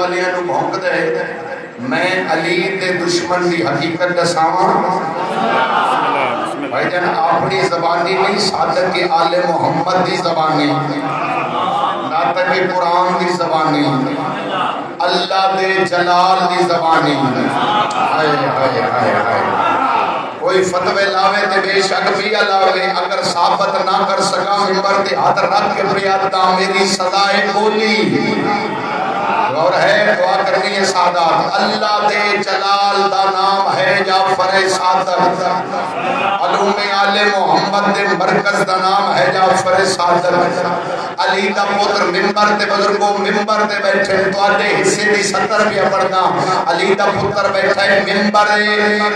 والیاں نو بھونک دے میں علی دے دشمن دی حقیقت دساواں بھائی جان اپنی زبانی نہیں صادق کے آل محمد دی زبانی ناطق قرآن دی زبانی اللہ دے جلال دی زبانی ہائے ہائے ہائے ہائے کوئی فتوے لاوے تے بے شک بھی لاوے اگر ثابت نہ کر سکا ممبر تے ہاتھ رکھ کے پریاتا میری صدائے بولی اور ہے دعا کرنی ہے سادات اللہ دے جلال دا نام ہے جعفر صادق علوم آل محمد دے مرکز دا نام ہے جعفر صادق علی دا پتر ممبر تے بزرگوں ممبر تے بیٹھے تو آدھے حصے دی 70 بھی پڑھنا علی دا پتر بیٹھا ہے ممبر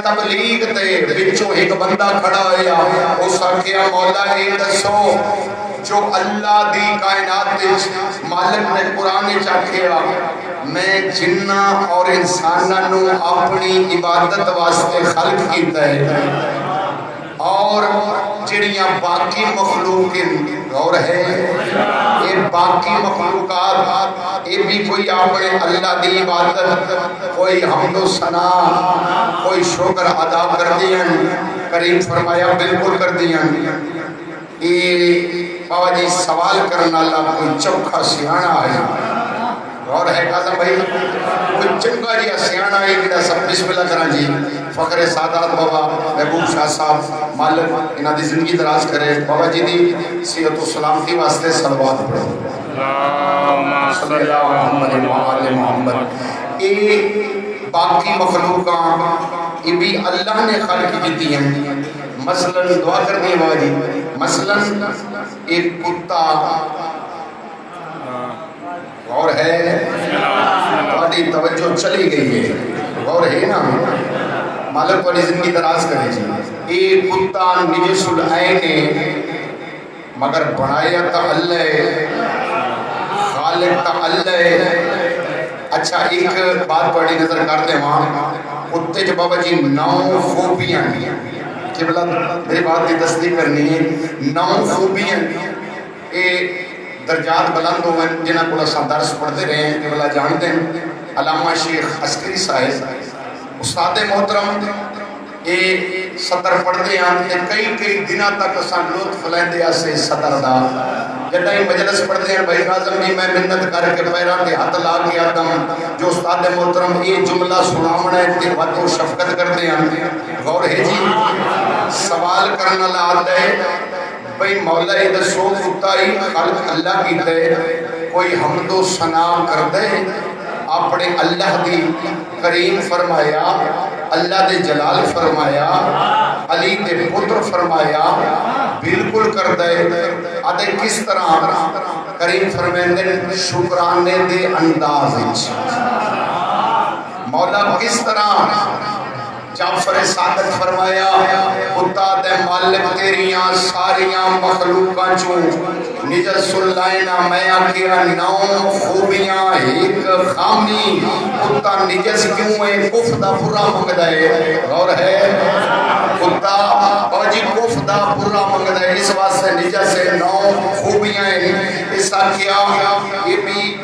تبلیغ تے بچوں ایک بندہ کھڑا ہویا اس آکھیا مولا اے دسو جو اللہ دی کائنات مالک نے قرآن چاکھیا میں جنہ اور انسانوں اپنی عبادت واسطے خلق کیتا ہے اور جڑیاں باقی مخلوق اور ہے یہ باقی مخلوقات یہ بھی کوئی اپنے اللہ دی عبادت کوئی حمد و ثنا کوئی شکر ادا کر دیاں کریم فرمایا بالکل کر دیاں یہ بابا جی سوال کرنا اللہ کوئی چوکھا سیانا ہے اور ہے قاسم بھائی کوئی چنگا جی سیانا ہے کہ سب بسم اللہ کرنا جی فخر سادات بابا محبوب شاہ صاحب مالک انہاں دی زندگی دراز کرے بابا جی دی صحت و سلامتی واسطے صلوات پڑھو صلی اللہ محمد وآل محمد اے باقی مخلوقاں یہ بھی اللہ نے خلق کی ہیں مثلا دعا کرنی ہے بابا جی مثلا ایک کتا اور ہے بڑی توجہ چلی گئی ہے اور ہے نا مالک والی زندگی دراز کرے جی ایک کتا نجس العین مگر بنایا تا اللہ خالق تا اللہ اچھا ایک بات بڑی نظر کرتے وہاں کتے جو بابا جی 9 خوبیاں کہ بلا میری بات کی تصدیق کرنی ہے 9 خوبیاں اے درجات بلند ہوئے جنہاں کو لسا درس پڑھتے رہے ہیں کہ بلا جانتے ہیں علامہ شیخ عسکری صاحب استاد محترم اے صدر پڑھتے ہیں کہ کئی دنہ تک اساں لطف لیندے اسے صدر دا جڑا ہی مجلس پڑھتے ہیں بھائی اعظم جی میں منت کر کے پیراں تے ہاتھ لا کے آدم جو استاد محترم یہ جملہ سناونا ہے تے وقت و شفقت کرتے ہیں غور ہے جی سوال کرنا لا آتا ہے بھئی مولا یہ دسو کتائی خلق اللہ کی تے کوئی حمد و ثنا کر دے اپنے اللہ دی کریم فرمایا اللہ دے جلال فرمایا علی دے پتر فرمایا بالکل کر دے آدھے کس طرح کریم فرمائندے شکرانے دے انداز مولا کس طرح جعفر صادق فرمایا خدا دے مالک تیریاں ساریاں مخلوقاں چوں نجس اللہینا میں آکھیا 9 خوبیاں ایک خامی خدا نجس کیوں ہے کفدہ پورا منگدہ ہے اور ہے خدا باجی کفدہ پورا منگدہ ہے اس واسطے نجس ہے 9 خوبیاں ہیں اس آکھیا یہ بھی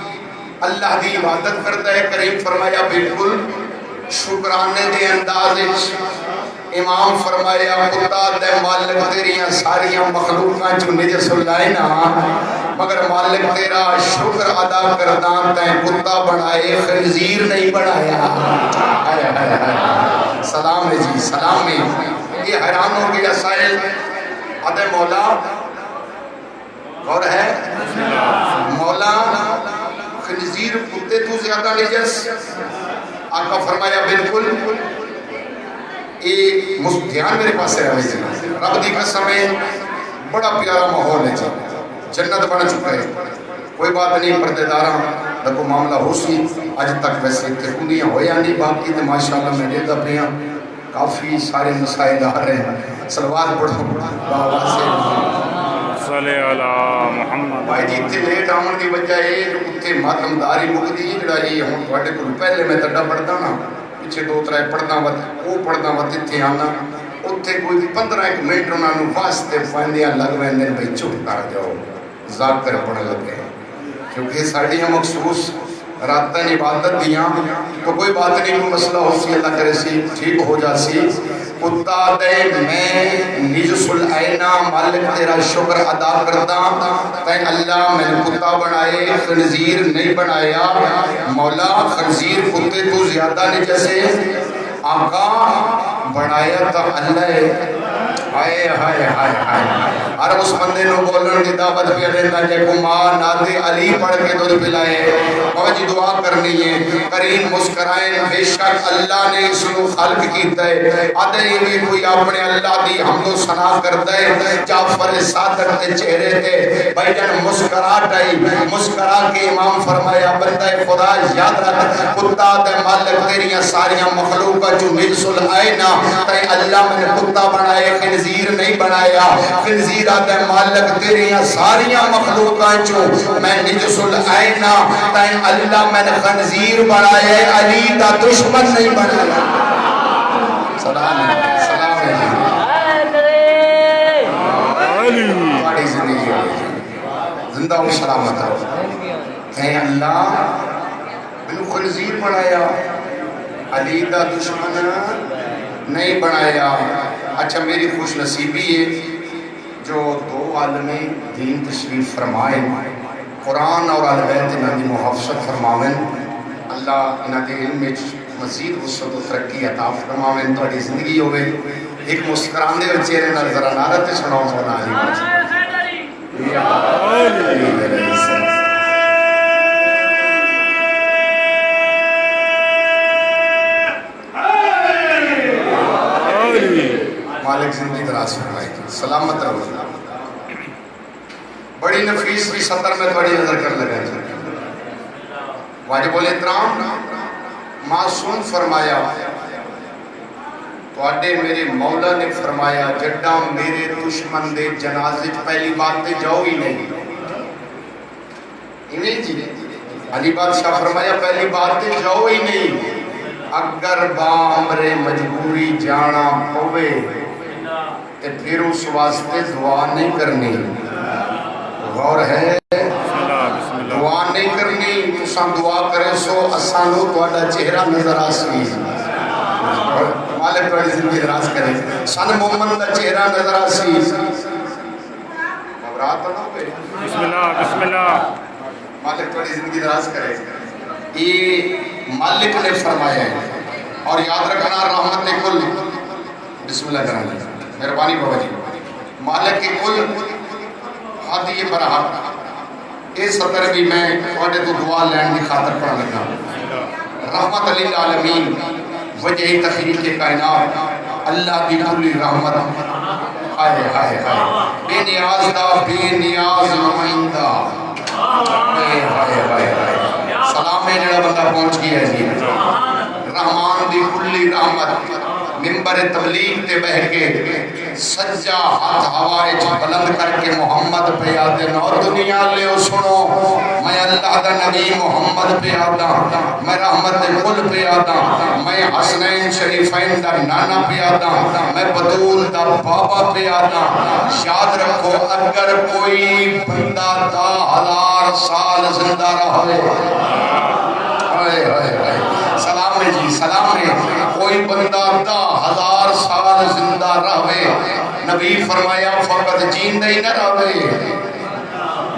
اللہ دی عبادت کرتا ہے کریم فرمایا بالکل شکرانے دے انداز امام فرمایا خدا دے مالک تیریاں ساریاں مخلوقاں چوں نجس اللہینا مگر مالک تیرا شکر ادا کردان تین کتا بنائے خنزیر نہیں بنایا سلام ہے جی سلام ہے یہ حیران ہو گیا سائل ادھے مولا اور ہے مولا خنزیر کتے تو زیادہ نجس آقا فرمایا بالکل یہ دھیان میرے پاس ہے رب دی قسم ہے بڑا پیارا ماحول ہے جنت بن چکا ہے کوئی بات نہیں پردے داراں لگو معاملہ ہو سی آج تک ویسے تکونیاں ہویا نہیں باقی تو ماشاءاللہ میں دیتا پریاں کافی سارے مسائل آ رہے ہیں سلوات پڑھو بابا سے صلی اللہ محمد بھائی جی اتنے لیٹ آمن کی وجہ ہے جو اتنے ماتمداری مکدی جڑا یہ ہوں تھوڑے کو پہلے میں تڈا پڑھتا نا پیچھے 2-3 پڑھنا وقت وہ پڑھنا وقت اتنے آنا اتنے کوئی 15 منٹ انہوں نے واسطے فائندیاں لگ رہے ہیں بھائی چپ کر جاؤ ذاکر پڑھ لگے کیونکہ ساڑیاں مخصوص راتیں عبادت دیاں تو کوئی بات نہیں، کوئی مسئلہ ہو سی اللہ کرے سی ٹھیک ہو جا سی. کتا دے میں نجس العینہ مالک تیرا شکر ادا کرتا تین اللہ میں کتا بنائے خنزیر نہیں بنایا. مولا خنزیر کتے تو زیادہ نہیں جیسے آقا بنایا تا اللہ. ہائے ہائے ہائے ہائے ہر اس بندے نو بولن دی دعوت پہ دیتا کہ کو ماں ناد علی پڑھ کے دودھ پلائے. بابا جی دعا کرنی ہے کریم مسکرائیں بے شک اللہ نے اس کو خلق کیتا ہے. آدھے یہ کوئی اپنے اللہ دی حمد و ثنا کرتا ہے. جعفر صادق کے چہرے تے بھائی جان مسکراہٹ آئی. مسکرا کے امام فرمایا بندہ خدا یاد رکھ کتا دے مالک تیریاں ساریاں مخلوقات جو نجس العینہ تے اللہ نے کتا بنائے خنزیر نہیں بنایا. خنزیر آدھے مالک تیریاں ساریاں مخلوقات جو میں نجس العینہ تے اللہ میں نے خنزیر بنائے علی دا دشمن نہیں بنایا. سلام سلام بڑی زندگی زندہ و سلامت ہے. اللہ میں خنزیر بنایا علی دا دشمن نہیں بنایا. اچھا میری خوش نصیبی ہے جو دو عالم دین تشریف فرمائے قرآن اور اہل بیت انہاں دی محافظت فرماویں. اللہ انہاں دے علم وچ مزید وسعت و ترقی عطا فرماویں. تہاڈی زندگی ہوے ایک مسکراندے ہوئے چہرے نال ذرا نعرہ تے سناؤ مولا علی یا مالک زندگی دراز فرمائے سلامت رہو. بڑی نفیس بھی سطر میں بڑی نظر کر لگا تھا. واجب الاحترام معصوم فرمایا تو اڈے میرے مولا نے فرمایا جڈا میرے دشمن دے جنازے پہلی بات تے جاؤ ہی نہیں. انہیں جی علی بادشاہ فرمایا پہلی بات تے جاؤ ہی نہیں. اگر با امر مجبوری جانا پوے تے پھر اس واسطے دعا نہیں کرنی. غور ہے دعا نہیں کرنی. تساں دعا کرے سو اسانو تہاڈا چہرہ نظر آسی. مالک تہاڈی زندگی دراز کرے. سن مومن دا چہرہ نظر آسی. گھبراہٹ نہ ہوئے. بسم اللہ بسم اللہ. مالک تہاڈی زندگی دراز کرے. یہ مالک نے فرمایا ہے اور یاد رکھنا رحمت کل بسم اللہ کرنا مہربانی بابا جی. مالک کی کل حدیع برحق اس سطر بھی میں تھوڑے تو دعا لین کی خاطر پڑھ لگا. رحمت للعالمین وجہ تخلیق کائنات اللہ دی کلی رحمت. ہائے ہائے ہائے بے نیاز دا بے نیاز نمائندہ. ہائے ہائے ہائے سلام ہے جڑا بندہ پہنچ گیا جی. رحمان دی کلی رحمت منبر تبلیغ تے بہ کے سجا ہاتھ ہوائے بلند کر کے محمد پہ یاد نو دنیا لے سنو میں اللہ دا نبی محمد پہ یادا. میں رحمت کل پہ یادا. میں حسنین شریفین دا نانا پہ یادا. میں بدول دا بابا پہ یادا. یاد رکھو اگر کوئی بندہ 10,000 سال زندہ رہے سلام ہے جی سلام ہے. کوئی بندہ 10,000 سال زندہ رہے نبی فرمایا فقط جیندہ ہی نہ رہے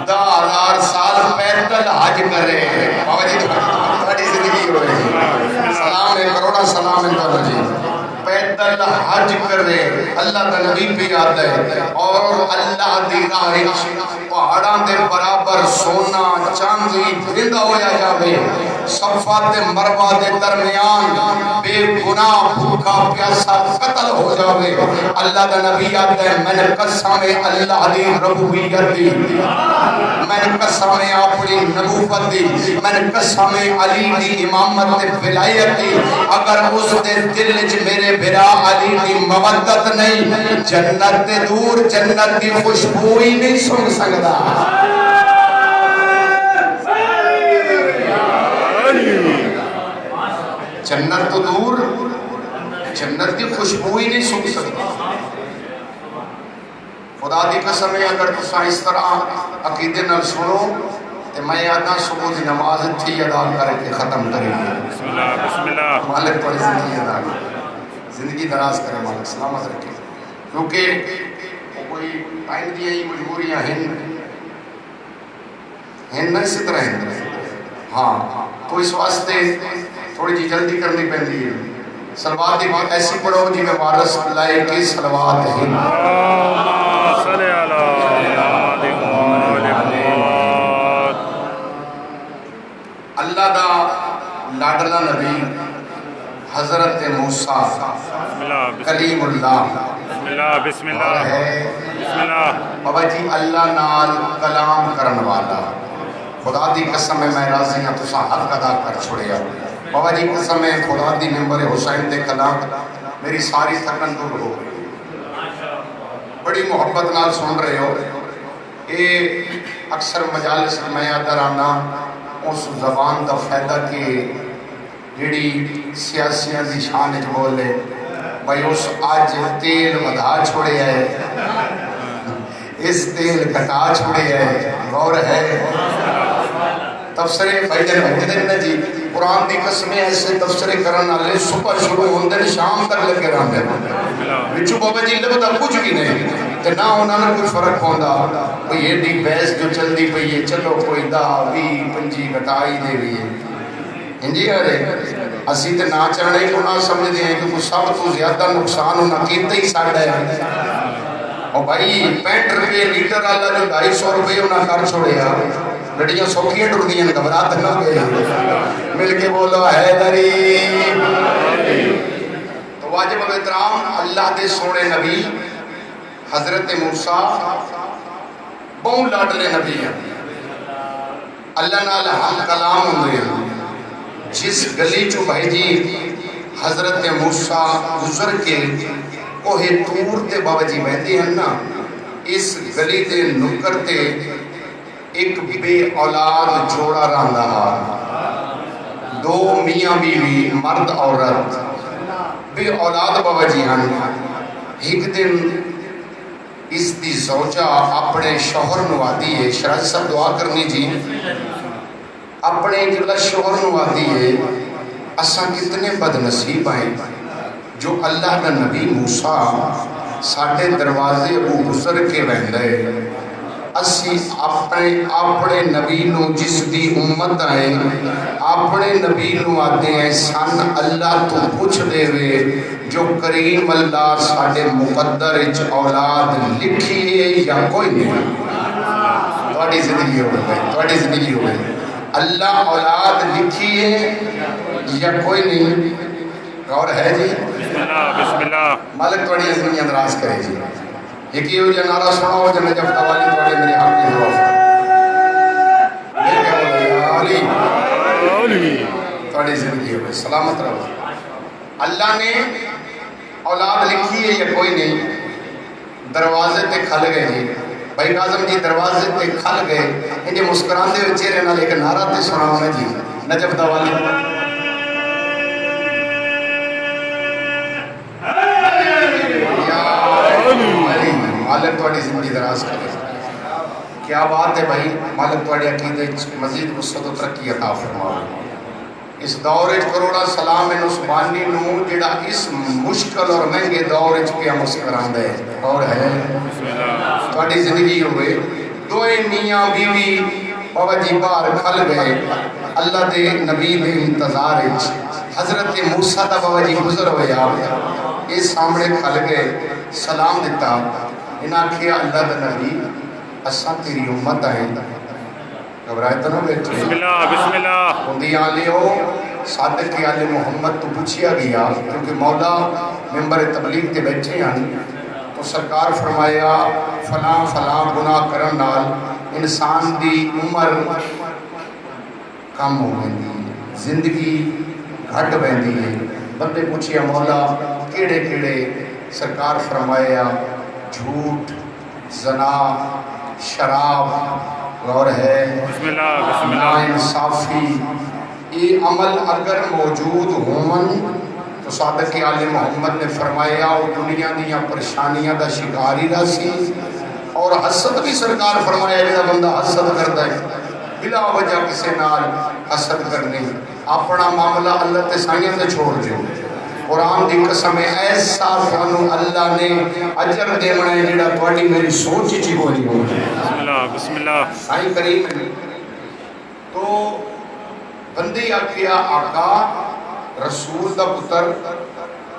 10,000 سال پیدل حج کرے. بابا جی تھوڑی زندگی ہوئے سلام ہے کروڑا سلام ہے بابا جی. پیدل حج کرے اللہ کا نبی بھی آتا ہے اور اللہ دی راہ پہاڑاں دے برابر سونا چاندی بھرندا ہویا جاوے. صفا تے مروہ دے درمیان بے گناہ بھوکا پیاسا قتل ہو جاوے. اللہ دا نبی آتا ہے میں نے قسم اللہ دی ربوبیت دی. میں نے قسم اپنی نبوت دی. میں نے قسم علی دی امامت تے ولایت دی. اگر اس دے دل وچ میرے بھرا علی دی مودت نہیں جنت دے دور جنت دی خوشبو ہی نہیں سن سکدا. جنت تو دور جنت کی خوشبو ہی نہیں سن سکتا. خدا دی قسم ہے اگر تساں اس طرح عقیدے نال سنو تو میں آدھا صبح کی نماز تھی ادا کر کے ختم کریں گے. بسم اللہ بسم اللہ. مالک پر زندگی ادا کرے, زندگی دراز کرے مالک, سلامت رکھے. کیونکہ کوئی ٹائم دیا ہی مجبوریاں ہیں نہیں اسی طرح ہیں. ہاں تو اس واسطے تھوڑی جی جلدی کرنی پہنتی ہے. سلوات دی بات ایسی پڑھو جی میں وارث لائے کی سلوات ہے. اللہم صلی علی محمد و آل محمد. اللہ دا لاڈلا نبی حضرت موسیٰ بسم اللہ کلیم اللہ بسم اللہ بسم اللہ ہے. بسم اللہ. بابا جی اللہ نال کلام کرن والا, خدا دی قسم ہے میں راضی ہاں تساں حق ادا کر چھوڑیا. بابا جی قسم ہے خدا دی ممبر حسین دے کلام میری ساری تھکن دور ہو گئی. بڑی محبت نال سن رہے ہو. اے اکثر مجالس میں ادھر آنا اس زبان دا فائدہ کہ جڑی سیاسیاں دی شان وچ بولے بھائی اس آج تیل ودھا چھوڑے ہے, اس تیل کٹا چھوڑے ہے. غور ہے تفسرے بھائی جن جی قرآن دی قسمیں ایسے تفسرے کرن والے صبح شروع ہوندے نے شام تک لگے رہندے وچوں بابا جی لبدا کچھ بھی نہیں تے نہ انہاں نوں کوئی فرق ہوندا. کوئی ایڈی بحث جو چلدی پئی ہے چلو کوئی 10 20 25 گٹائی دے وی ہے انجی ارے اسی تے نہ چڑھنے کو نہ سمجھدے ہیں کہ سب تو زیادہ نقصان انہاں کیتا ہی ساڈا ہے. اور بھائی 65 روپے لیٹر والا جو 250 روپے انہاں کر چھوڑیا گڈیاں سوکھیاں ٹردیاں گھبراہٹ نہ گئی. مل کے بولو حیدری. تو واجب الاحترام اللہ دے سونے نبی حضرت موسیٰ بہت لاڈلے نبی ہیں. اللہ نال حق کلام ہوئے ہیں. جس گلی چو بھائی جی حضرت موسیٰ گزر کے کوہ طور تے بابا جی بہتے ہیں نا, اس گلی تے نکر تے ایک بے اولاد جوڑا رہا, 2 میاں بیوی مرد عورت بے اولاد بابا جی ہن. ایک دن اس دی زوجہ اپنے شوہر نو آدھی ہے, شرائط صاحب دعا کرنی جی, اپنے جڑا شوہر نو آدھی ہے اساں کتنے بد نصیب ہیں جو اللہ کا نبی موسیٰ ساڈے دروازے وہ گزر کے ویندے. اسی اپنے نبی نو جس دی امت آئے اپنے نبی نو آتے ہیں سن اللہ تو پوچھ دے وے جو کریم اللہ ساڈے مقدر اچ اولاد لکھی ہے یا کوئی نہیں. تھوڑی زندگی ہو گئی, تھوڑی زندگی ہو گئی. اللہ اولاد لکھی ہے یا کوئی نہیں. غور ہے جی. بسم اللہ بسم اللہ. مالک تھوڑی زندگی اندراز کرے جی. ایک یہ جو نعرہ سنا ہو جو نجف توالی تھوڑے میرے حق کی دعا علی تھوڑی زندگی ہوئے سلامت رہو. اللہ نے اولاد لکھی ہے یا کوئی نہیں. دروازے تے کھل گئے جی. بھائی کاظم جی دروازے تے کھل گئے انجھے مسکران دے ہوئے چہرے نال ایک نعرہ تے سنا ہونا جی نجف توالی. مالک تھوڑی زندگی دراز کرے. کیا بات ہے بھائی. مالک تھوڑی عقیدے مزید وسعت و ترقی عطا فرمائے. اس دور کروڑا سلام نسبانی نو جڑا اس مشکل اور مہنگے دور پیا مسکران دے. اور ہے تھوڑی زندگی ہوئے 2 میاں بیوی بابا جی باہر کھل گئے اللہ دے نبی دے انتظار حضرت موسیٰ دا بابا جی گزر ہویا اس سامنے کھل گئے سلام دیتا. انہاں کیا اللہ دا نبی اساں تیری امت آئیں. گھبرائے تو نہ بیٹھے. بسم اللہ بسم اللہ. اندھی آلے ہو صادق آل محمد تو پوچھیا گیا کیونکہ مولا ممبر تبلیغ تے بیٹھے ہیں تو سرکار فرمایا فلاں فلاں گناہ کرن نال انسان دی عمر کم ہو گئی, زندگی گھٹ بہندی ہے. بندے پوچھیا مولا کیڑے کیڑے. سرکار فرمایا جھوٹ, زنا, شراب. غور ہے بسم اللہ بسم نا اللہ. انصافی. یہ عمل اگر موجود ہون تو صادق آل محمد نے فرمایا وہ دنیا دیا پریشانیاں دا شکاری رہا سی. اور حسد بھی سرکار فرمایا جہاں بندہ حسد کرتا ہے بلا وجہ کسی نال حسد کرنی اپنا معاملہ اللہ تے سائیں تے چھوڑ جو قرآن دی قسم ہے ایسا تھانو اللہ نے اجر دیونا ہے جڑا تواڈی میری سوچ چی کوئی ہو بسم اللہ بسم اللہ سائیں کریم ہے تو بندی آکھیا آقا رسول دا پتر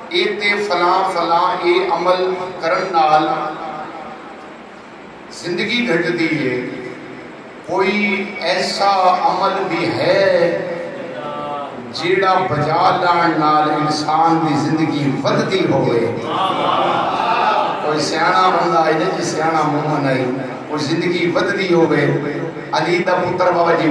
اے تے فلاں فلاں اے عمل کرن نال زندگی گھٹ دی ہے کوئی ایسا عمل بھی ہے جیڑا بجا لان نال انسان دی زندگی ودتی ہوئے کوئی سیانا بندہ ہے جی سیانا مومن ہے کوئی زندگی ودتی ہوئے علی دا پتر بابا جی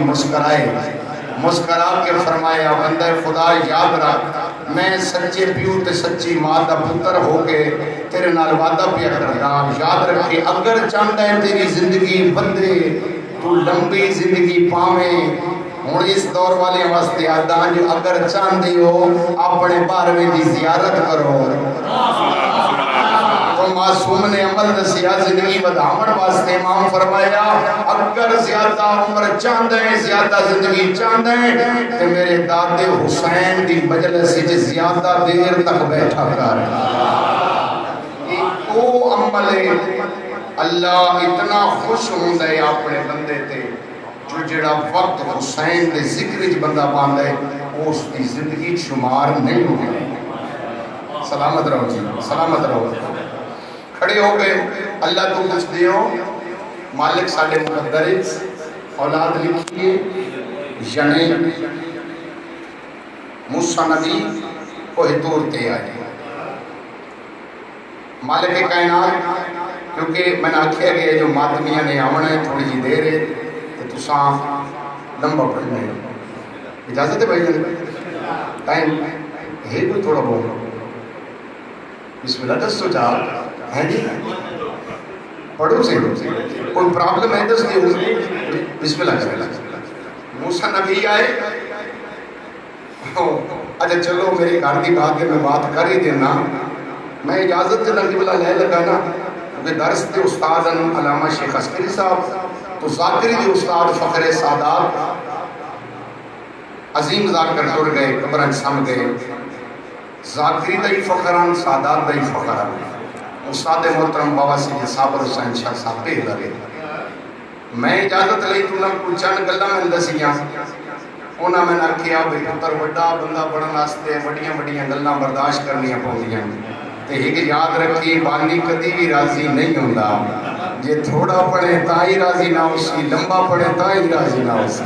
مسکرا کے فرمایا بندہ خدا یاد رکھ میں سچے پیو تے سچی ماں دا پتر ہو کے تیرے نال وعدہ پیا کرنا یاد رکھے اگر چاہتا ہے تیری زندگی بدے تو لمبی زندگی پاویں ہوں اس دور والے واسطے آدان جو اگر چاہتے ہو اپنے بارویں دی زیارت کرو تو معصوم نے عمل دسیا زندگی بدھاون واسطے امام فرمایا اگر زیادہ عمر چاہتے ہیں زیادہ زندگی چاہتے ہیں تو میرے دادے حسین دی مجلس سے زیادہ دیر تک بیٹھا کر وہ عمل اللہ اتنا خوش ہوتا ہے اپنے بندے تے جو جڑا وقت حسین دے ذکر وچ بندہ پاندا ہے اس دی زندگی شمار نہیں ہوگی سلامت رہو جی سلامت رہو کھڑے ہو گئے اللہ تو کچھ دیو مالک ساڈے مقدر اولاد لکھیے یعنی موسیٰ نبی کوہ طور تے آئے مالک کائنات کیونکہ میں نے آکھیا گیا جو ماتمیاں نے آونا ہے تھوڑی جی دیر ہے تو تساں لمبا پڑھنا ہے اجازت ہے بھائی ٹائم ہے کوئی تھوڑا بہت بسم اللہ دس تو چاہ ہے جی پڑھو سے کوئی پرابلم ہے دس دیو بسم اللہ کرے موسیٰ نبی آئے اچھا چلو میری گھر کی بات ہے میں بات کر ہی دینا میں اجازت سے نبی اللہ لے لگا نا کیونکہ درس دے استاد علامہ شیخ عسکری صاحب تو ذاکری دے استاد فخر سادات عظیم ذاکر ٹر گئے قبرن سم گئے ذاکری دائی فخران سادات دائی فخران استاد محترم بابا سید صابر حسین شاہ صاحب پہ لگے میں اجازت لئی تو نہ کچھ چند گلہ میں دسیاں انہاں میں نہ کیا بھئی پتر وڈا بندہ بڑھن واسطے وڈیاں وڈیاں گلاں برداشت کرنیاں پوندیاں تے ایک یاد رکھی بانی کدی بھی راضی نہیں ہوندا جے تھوڑا پڑھے تا ہی راضی نہ ہوسی لمبا پڑھے تا ہی راضی نہ ہوسی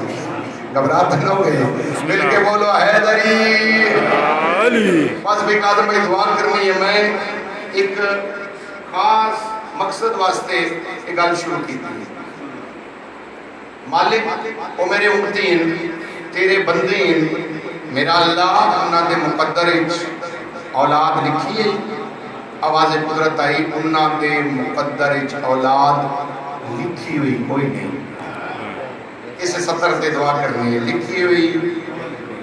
گھبرات نہ ہوئے مل کے بولو حیدری بس بھی قادم بھائی دعا کرنی ہے میں ایک خاص مقصد واسطے ایک گل شروع کی تھی مالک او میرے امتین تیرے بندین میرا اللہ انہاں دے مقدر اولاد لکھی ہے آواز قدرت آئی انہاں دے مقدر اولاد لکھی ہوئی کوئی نہیں اسے سطر تے دعا کرنی ہے لکھی ہوئی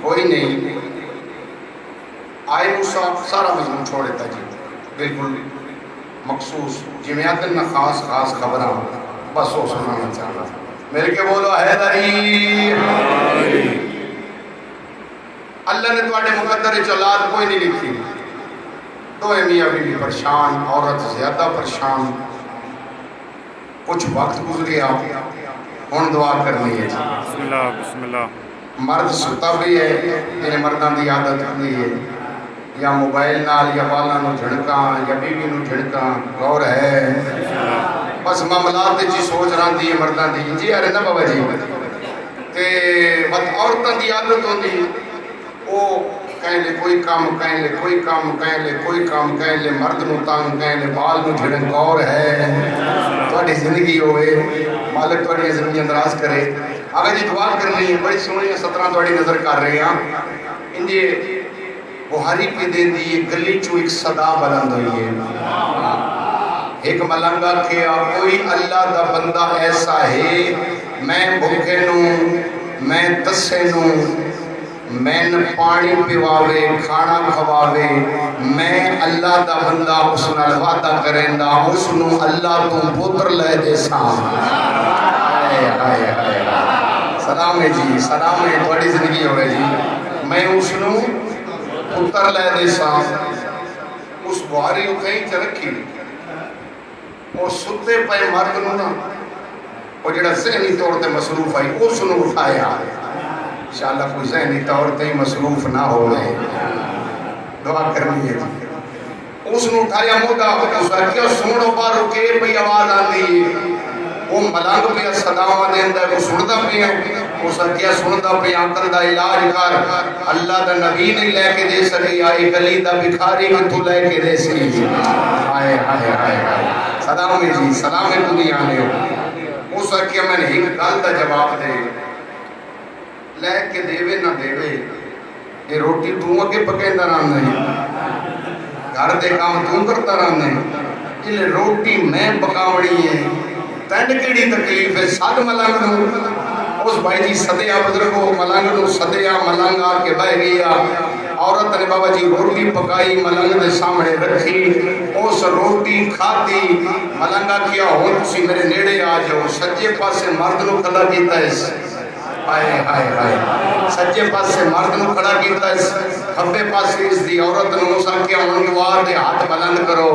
کوئی نہیں آئے موسیٰ سارا مضمون چھوڑ دیتا جی بالکل مخصوص جمعیت میں خاص خاص خبریں بس وہ سنانا چاہنا مل کے بولو حیدری اللہ نے تواڈے مقدر اولاد کوئی نہیں لکھی دو میاں بیوی پریشان عورت زیادہ پریشان کچھ وقت گزریا ہن دعا کرنی ہے بسم اللہ مرد ستا بھی ہے جنہیں مردان دی عادت ہوئی ہے یا موبائل نال یا والا نو جھڑکاں یا بیوی نو جھڑکاں غور ہے بس معاملات جی سوچ رہا دی مردان دی جی ارے نا بابا جی تے بس عورتاں دی عادت ہوندی او کہیں لے کوئی کام کہیں لے کوئی کام کہیں لے کوئی کام کہیں لے مرد نو تانگ کہیں لے بال نو جھڑن غور ہے تواڈی زندگی ہوئے مالک تواڈی زندگی اندراز کرے اگر جی دعا کرنی ہے بڑی سونی 17 تواڈی نظر کر رہے ہیں ان جی بہاری پہ دے دی گلی چو ایک صدا بلند ہوئی ہے ایک ملنگا کیا کوئی اللہ دا بندہ ایسا ہے میں بھوکے نوں میں تسے نوں میں پانی پیواوے کھانا کھواوے میں اللہ دا بندہ اس نال وعدہ کریں دا اس نو اللہ تو پتر لے دے سام سلام ہے جی، سلام ہے، تھوڑی زندگی ہوئے جی۔ میں اس نو پتر لے دے ساں، اس بواری اتھے ہی چرکھی اور ستے پہ مرد نو نا، اور جڑا ذہنی طور تے مصروف آئی اس نو اٹھایا۔ انشاءاللہ کوئی ذہنی طور تے مصروف نہ ہوئے، دعا کرنی ہے جی۔ اس نو اٹھایا مودا، اس نے کیا سنو بار رکے پہ آواز آتی ہے، وہ ملنگ پہ صداواں دیندا ہے، وہ سندا پہ اس نے کیا سندا پہ عقل دا علاج کر، اللہ دا نبی نہیں لے کے دے سکی، آئی گلی دا بکھاری میں تو لے کے دے سی۔ آئے ہائے ہائے ہائے، سلام ہے جی، سلام ہے دنیا نے۔ اس نے کیا میں نے ایک گل دا جواب دے، لے کے دیوے نہ دیوے، یہ روٹی تو اگے پکیندا رہنا ہے، گھر دے کام تو کرتا رہنا ہے، یہ روٹی میں پکاوڑی ہے، تینڈ کیڑی تکلیف ہے، ساتھ ملنگ نو۔ اس بھائی جی صدیہ بزرگو ملنگ نو، صدیہ ملنگ آ کے بہ گیا، عورت نے بابا جی روٹی پکائی ملنگ دے سامنے رکھی، اس روٹی کھاتی، ملنگا کیا ہوں تسی میرے نیڑے آ جاؤ، سجے پاسے مرد نو کھڑا کیتا ہے، آئے ہائے ہائے، سجے پاسے مرد نو کھڑا کیتا ہے، کھبے پاسے اس دی عورت نو سکیا ہوں دعا دے ہاتھ بلند کرو،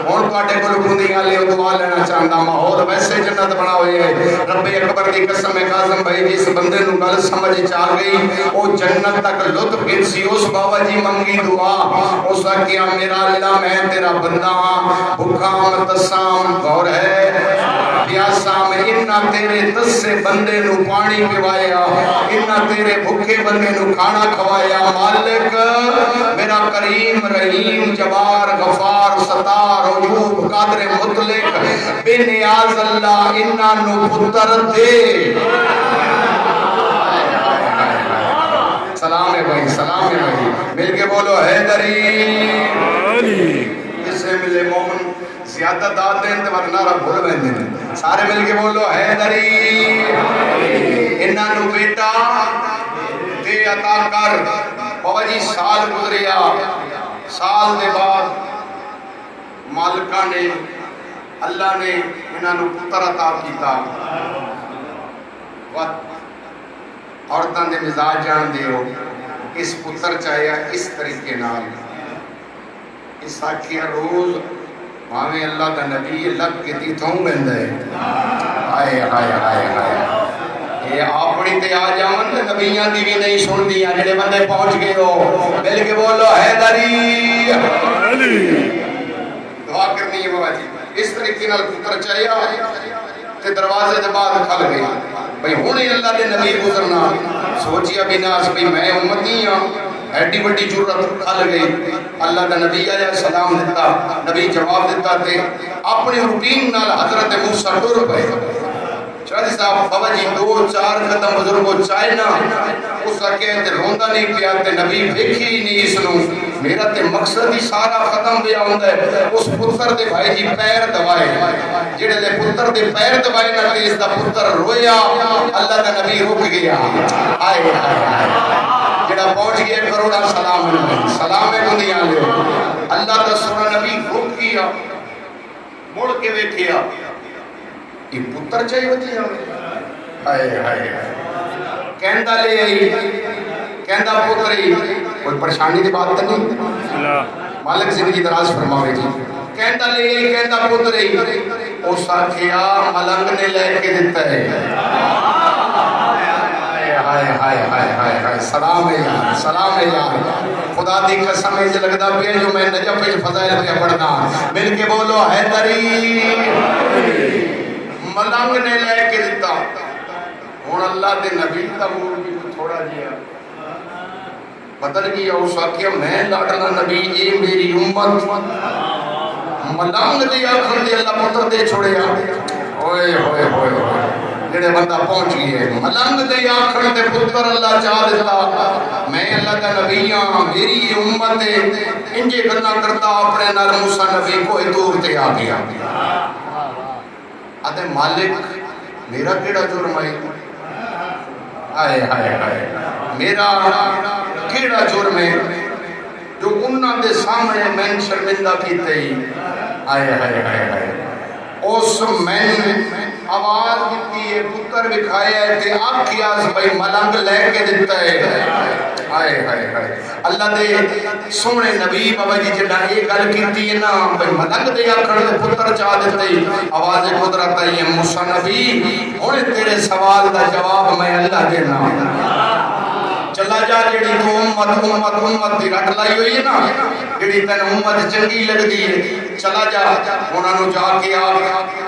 ہون پاٹے کو لکھوندیاں لے دعا لینا چاہتا، ماحول ویسے جنت بنا ہوئے ہے۔ رب اکبر دی قسم قاسم بھائی جس بندے نو گل سمجھ چاہ گئی، او جنت تک لطف گنسی، اس بابا جی منگی دعا، اس سکیا میرا اللہ میں تیرا بندہ ہاں، بھکام تسام غور ہے، پیاسام انہا تیرے دس سے بندے نو پانی پیوایا، انہا تیرے بھکے بندے نو کھانا کھوایا، مالک میرا کریم رحیم جبار غفار ستار عیوب قادر مطلق بے نیاز اللہ انہا نو پتر دے۔ سلام ہے بھائی، سلام ہے بھائی، مل کے بولو حیدری، اس سے ملے مومن زیادہ داد دیں تو ورنارہ بھول بہن دیں، سارے مل کے بولو حیدری، انہاں نو بیٹا دے عطا کر۔ بابا جی سال گزریا، سال دے بعد مالکہ نے اللہ نے انہاں نو پتر عطا کیتا، عورتاں دے مزاج جان دے ہو، اس پتر چاہیا اس طریقے نال، اس آکھیا روز ماویں اللہ دا نبی لگ کے دی تھوں بندہ ہے، آئے آئے آئے آئے، یہ اپنی تے آ جاون تے نبیاں دی بھی نہیں سن دیا، جڑے بندے پہنچ گئے ہو مل کے بولو حیدری، دعا کرنی ہے بابا جی۔ اس طریقے نال پتر چاہیا تے دروازے دے بعد کھل گئی، بھئی ہونے اللہ دے نبی گزرنا، سوچیا بناس بھی میں امتی ہوں، ایڈی بڑی جرت کھل گئی، اللہ دا نبی علیہ السلام دیتا، نبی جواب دیتا تے اپنی روٹین نال حضرت موسیٰ ٹر پئے، شاہد صاحب بابا جی دو چار قدم بزرگو چاہے نا، اس کا کہتے روندہ نہیں پیا تے نبی دیکھی ہی نہیں اس نو، میرا تے مقصد ہی سارا ختم بیا ہوندہ ہے، اس پتر دے بھائی جی پیر دوائے، جڑے دے پتر دے پیر دوائے نہ کہ اس دا پتر رویا، اللہ دا نبی رک گیا، آئے آئے جڑا پہنچ گیا کروڑا سلام علیہ، سلام دنیا لے، اللہ دا سورہ نبی رک گیا، مڑ کے بیٹھیا، یہ پتر چاہیے ہوتی ہے، آئے آئے کہندہ لے آئی، کہندہ پتری، کوئی پریشانی دی بات نہیں، مالک زندگی دراز فرماوے جی، کہندہ لے آئی، کہندہ پتری، اس آکھیا ملنگ نے لے کے دیتا ہے، ہائے ہائے ہائے ہائے ہائے، سلام ہے یار، سلام ہے یار، خدا دی قسم ہے لگدا پہ جو میں نجف فضائل پہ پڑھنا، مل کے بولو حیدری، ملنگ نے لے کے دیتا، ہون اللہ دے نبی تبور بھی تھوڑا جیا بدل گیا، اس آکھیا میں لاڈلا نبی اے میری امت، ملنگ دے آخر دے اللہ پتر دے چھوڑے آگے، ہوئے ہوئے ہوئے ہوئے، جڑے بندہ پہنچ گئے، ملنگ دے آخر دے پتر اللہ چاہ دیتا، میں اللہ کا نبی ہاں، میری امت ہے، انجے کرنا کرتا اپنے نال موسیٰ نبی کوئی دور تے آ گیا، آدھے مالک میرا کیڑا جرم ہے، آئے آئے آئے، میرا کیڑا جرم ہے جو انہاں دے سامنے میں شرمندہ کیتے ہی، آئے آئے آئے آئے، اس میں آواز دیتی ہے پتر بکھایا ہے تے آکھیا بھئی ملنگ لے کے دیتا ہے ہائے ہائے ہائے اللہ دے سونے نبی بابا جی جڑا یہ گل کیتی ہے نا بھئی ملنگ دے آکھن دے پتر چاہ دیتے آواز قدرت آئی ہے موسیٰ نبی ہونے تیرے سوال دا جواب میں اللہ دینا چلا جا جڑی تو امت دی رٹ لائی ہوئی ہے نا جڑی تین امت چنگی لگ دی ہے چلا جا انہوں جا کے آ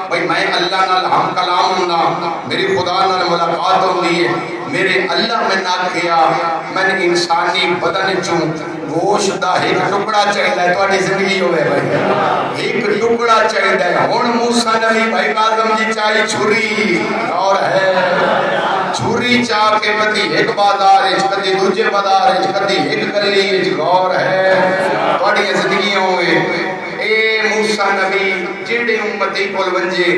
بھئی میں اللہ نال ہم کلام ہوں میری خدا نال ملاقات ہوندی ہے میرے اللہ میں نہ کیا میں نے انسانی بدن چوں گوشت دا ایک ٹکڑا چاہیے ہے تواڈی زندگی ہوئے بھائی ایک ٹکڑا چاہیے ہے ہن موسیٰ نبی بھائی کاظم جی چاہی چھری اور ہے چھری چاہ کے کدی ایک بازار ہے کدی دوجے بازار ہے کدی ایک گلی ہے غور ہے تواڈی زندگیاں ہوئے اے موسیٰ نبی جڑے امتی کول ونجے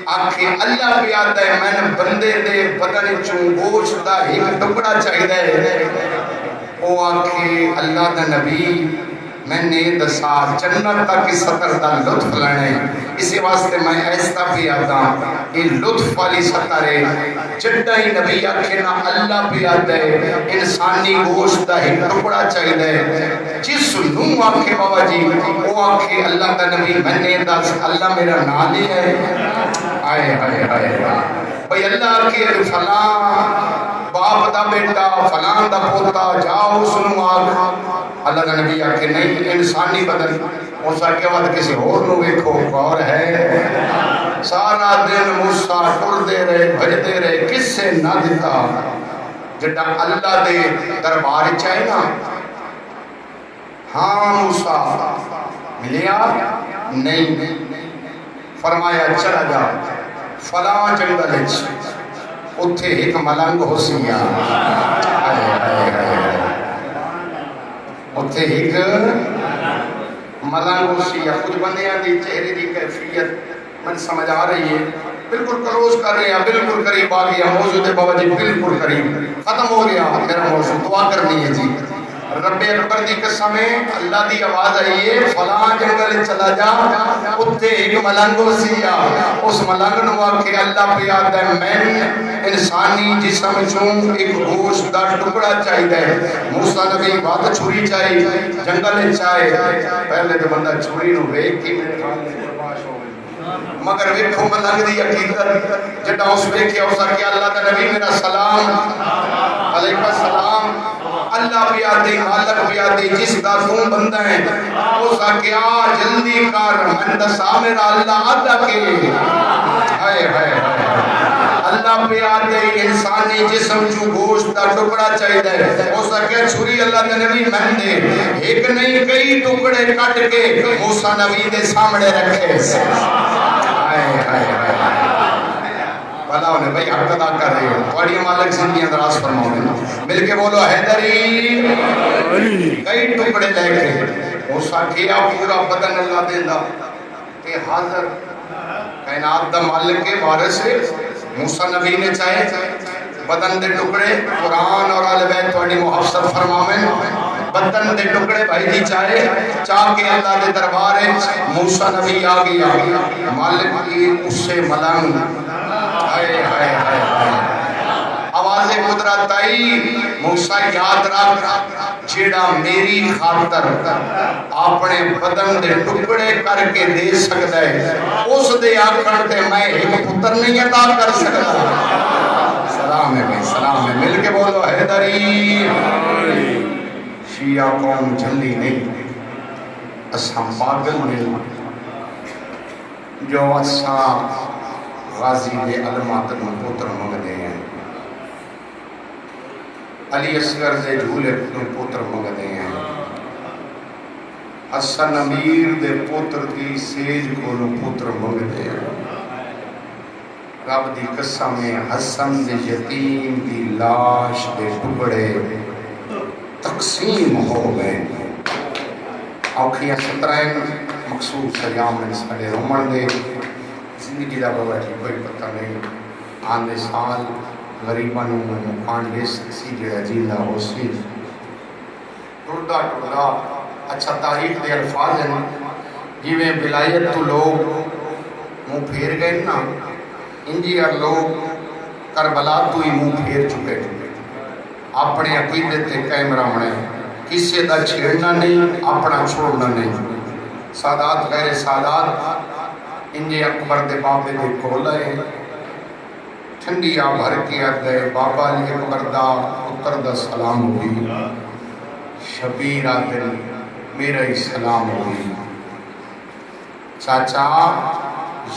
آکھے اللہ بھی آتا ہے میں نے بندے دے بدن چوں گوشت دا ایک ٹکڑا چاہیے ہے او آکھے اللہ دا نبی میں نے دسا جنت تک اس سطر دا لطف لینے اسی واسطے میں ایسا بھی آتا یہ لطف والی سطر ہے جڑا ہی نبی آکھے نا اللہ بھی آتا ہے انسانی گوشت دا ایک ٹکڑا چاہیے جس نو آکھے بابا جی وہ آکھے اللہ دا نبی میں نے دس اللہ میرا نام لے ہے آئے آئے آئے بھئی اللہ کے فلاں باپ دا بیٹا فلان دا پوتا جاؤ سنو آگ اللہ دا نبی آکے نہیں انسانی بدن موسیٰ کے بعد کسی اور نو ایکھو اور ہے سارا دن موسیٰ ٹر دے رہے بھج دے رہے کس سے نہ دیتا جڑا اللہ دے دربار چاہے نا ہاں موسیٰ ملیا نہیں فرمایا چلا جا فلاں جنگل اتھے ایک ملنگ ہو سیا اتھے ایک ملنگ ہو سیا کچھ بندیاں دی چہرے دی کیفیت من سمجھ آ رہی ہے بالکل کلوز کر رہے ہیں بالکل قریب آ گیا موضوع دے بابا جی بالکل قریب ختم ہو گیا میرا موضوع دعا کرنی ہے جی رب اکبر دی قسم ہے اللہ دی آواز آئی ہے فلاں جنگل چلا جا اتھے ایک ملنگ ہو سیا اس ملنگ نو آکھے اللہ پہ آتا ہے میں انسانی جسم چوں ایک گوشت دا ٹکڑا چاہیے موسیٰ نبی بات چھری چاہیے جنگل چاہے پہلے تو بندہ چھری نو ویکھ کے میرے خیال مگر ویکھو ملنگ دی حقیقت جڑا اس ویکھیا اس آکھے اللہ دا نبی میرا سلام علیکم السلام اللہ بھی آتے مالک بھی آتے جس دا تم بندہ ہے اس آکھے آ جلدی کر من دسا میرا اللہ آدھا کے ہائے ہائے اللہ پہ آتے انسانی جسم چو گوشت دا ٹکڑا چاہیے اس آکھے چھری اللہ دے نبی من دے ایک نہیں کئی ٹکڑے کٹ کے موسیٰ نبی دے سامنے رکھے ہائے ہائے ہائے بھلا انہیں بھئی حق ادا کر رہے ہو توڑی مالک زندگیاں دراز فرماؤ گے مل کے بولو حیدری کئی ٹکڑے لے کے موسیٰ کیا پورا بدن اللہ دیندہ کہ حاضر کائنات دا مالک کے وارث ہے موسیٰ نبی نے چاہے بدن دے ٹکڑے قرآن اور آل بیت توڑی محفظت فرماویں بدن دے ٹکڑے بھائی جی چاہ کے اللہ دے دربار ہے موسیٰ نبی آ گیا مالک کی اس سے ملنگ ہائے ہائے ہائے آواز قدرت آئی موسیٰ یاد رکھ جیڑا میری خاطر اپنے بدن دے ٹکڑے کر کے دے سکتا ہے اس دے آکھن تے میں ایک پتر نہیں عطا کر سکتا سلام ہے بھائی سلام ہے مل کے بولو حیدری شیعہ قوم جھلی نہیں اساں پاگل نہیں جو اساں غازی دے علمات میں پوتر منگدے ہیں علی اصغر دے جھولے پوتر منگدے ہیں حسن امیر دے پوتر دی سیج کو پوتر منگدے ہیں رب دی قسم حسن دے یتیم دی لاش دے ٹکڑے تقسیم ہو گئے اوکھیاں سترائن مقصود سلیام میں سڑے رومن دے زندگی دا بابا جی کوئی پتہ نہیں آندے سال غریبانوں میں مکان لے سکسی جڑا جیلہ ہو سی ٹردہ ٹردہ اچھا تاریخ دے الفاظ ہیں جیویں بلائیت تو لوگ منہ پھیر گئے نا انجی اور لوگ کربلا تو ہی منہ پھیر چکے تھے، اپنے عقیدے تے قائم رہنے، کسی دا چھیڑنا نہیں، اپنا چھوڑنا نہیں۔ سادات غیر سادات انجے اکبر دے بابے دے کولائے ٹھنڈیا بھر کے آدھے بابا علی اکبر دا پتر دا سلام ہوئی، شبیر آدھل میرا ہی سلام ہوئی۔ چاچا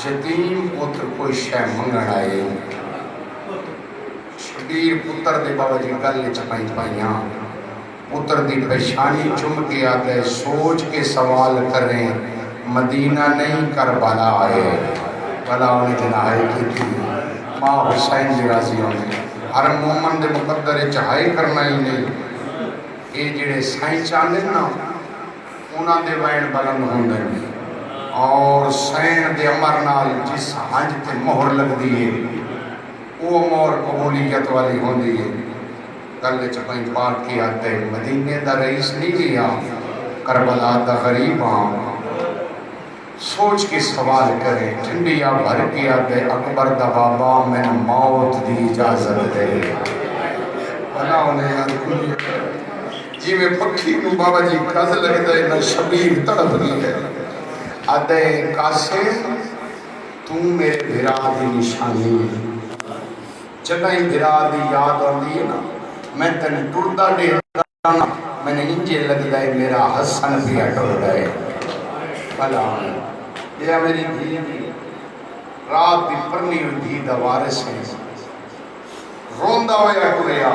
یتیم پتر کوئی شے منگن آئے، شبیر پتر دے بابا جی گل چپائی پائیاں، پتر دی پیشانی چم کے آدھے سوچ کے سوال کریں، مدینہ نہیں کربلا آئے، بلا انہیں جنائی کی تھی ماں حسین جی راضی ہونے۔ ہر مومن دے مقدر چہائی کرنا ہی نہیں، یہ جڑے سائیں چاندے نا انہاں دے وین بلند ہوندے اور سین دے امر نال جس ہنج تے مہر لگ دیئے وہ مہر قبولیت والی ہوندی ہے۔ گلے چپائیں پاک کی آتے مدینے دا رئیس نہیں لیا، کربلا دا غریب ہاں، سوچ کے سوال کریں، ٹھنڈیا بھر کے آتے اکبر دا بابا میں موت دی اجازت دے۔ بنا انہیں یاد جی میں پکھی نو بابا جی کھز لگتا ہے نہ شبیر تڑپ رہی ہے، آدھے قاسم تو میرے بھرا دی نشانی جگہیں بھرا دی یاد آتی ہے نا، میں تن ٹردہ دیتا میں نے انجے لگ جائے میرا حسن بھی اٹھو گئے۔ بھلا یہ میری دھی رات دی پرنی ہوئی دھی دا وارث ہے، روندہ ہویا کریا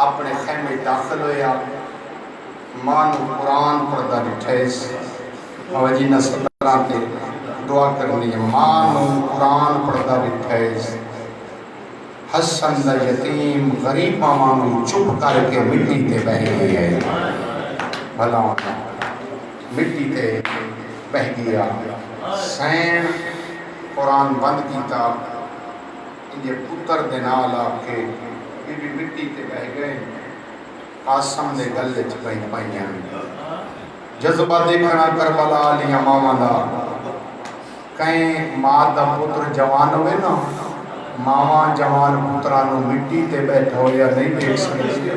اپنے خیمے داخل ہویا، مانو قرآن پڑھتا بٹھائیس موجینہ 17 کے دعا کرنی ہے، مانو قرآن پڑھتا بٹھائیس، حسن دا یتیم غریبہ مانو چپ کر کے مٹی تے بہ گئی ہے۔ بھلا مٹی تے بہ گیا، سین قرآن بند کیتا، انجھے پتر دے نال آپ کے یہ بھی مٹی تے بہ گئے، قاسم دے گلے چپائی پائیاں، جذبہ دیکھنا کربلا لیا ماما دا، کہیں ماں دا پتر جوان ہوئے نا، ماما جوان پترانو مٹی تے بیٹھا ہو یا نہیں دیکھ سکتے۔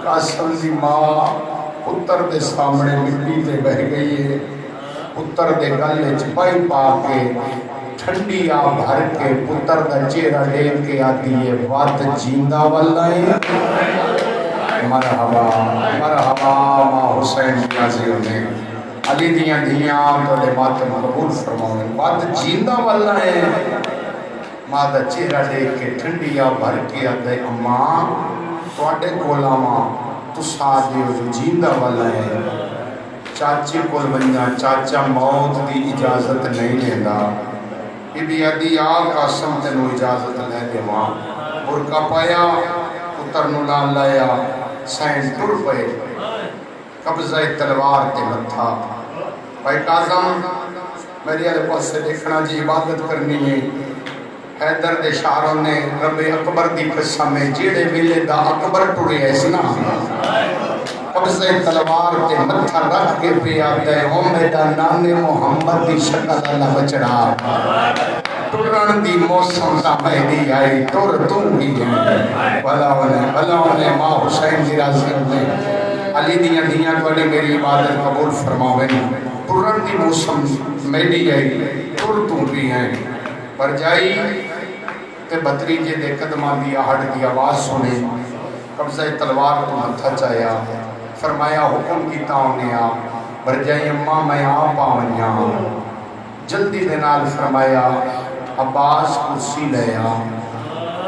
قاسم دی ماں پتر دے سامنے مٹی تے بہ گئی ہے، پتر دے گلے چپائی پا کے ٹھنڈی آ بھر کے پتر دا چہرہ دیکھ کے آتی ہے، وات جیندہ واللہ مرحبا مرحبا ماں حسین راضی ہونے، علی دیاں دیاں تو لے ماتم قبول فرماؤں، وات جیندہ واللہ ہے۔ ماں دا چہرہ دیکھ کے ٹھنڈی آ بھر کے آتے اماں توڑے کولا ماں تو ساتھ دیو جو جیندہ والا ہے، چاچے کول بنیا چاچا موت دی اجازت نہیں لیندہ، بی ادی آل قاسم تے نو اجازت لے دے ماں، برکا پایا پتر نو لان لایا، سین ٹر پے قبضہ تلوار تے متھا، بھائی قاسم میری علیہ پاس سے دیکھنا جی عبادت کرنی ہے، حیدر دے شاہروں نے رب اکبر دی قسم میں جیڑے ویلے دا اکبر ٹرے ایسے نا، قبضہ تلوار تے متھا رکھ کے پہ آتا ہے، او میرا نانے محمد دی شکل اللہ بچڑا، ٹرن دی موسم دا مہدی آئی ٹر تم ہی ہے، بھلا انہیں ماں حسین دی راضی ہونے، علی دیاں دیاں کوڑے میری عبادت قبول فرماویں، ٹرن دی موسم مہدی آئی ٹر تم بھی ہیں، پر جائی تے بتریجے دے قدمہ دی آہٹ دی آواز سنے، قبضہ تلوار تو متھا چاہیا، فرمایا حکم کی تاؤنیا، بر جائی اماں میں آپ آؤنیا، جلدی دنال فرمایا عباس کرسی لیا،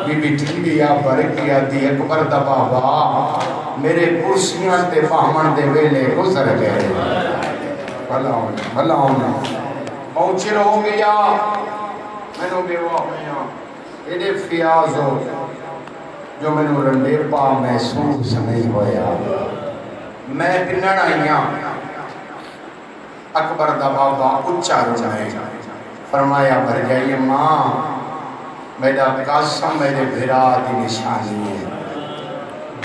بی بی ٹھنڈیا برکیا دی اکبر دا بابا، میرے کرسیاں تے پامن دے ویلے گزر گئے، بھلا ہونا پہنچے رہو گیا، میں نے بیوہ ہویا، ایڈے فیاض ہو جو میں نے رنڈے پا محسوس نہیں ہویا، میں پنن آئیاں اکبر دا بابا اچھا روائے، فرمایا بھر جائیے ماں میرا قاسم میرے بھرا دی نشانی ہے،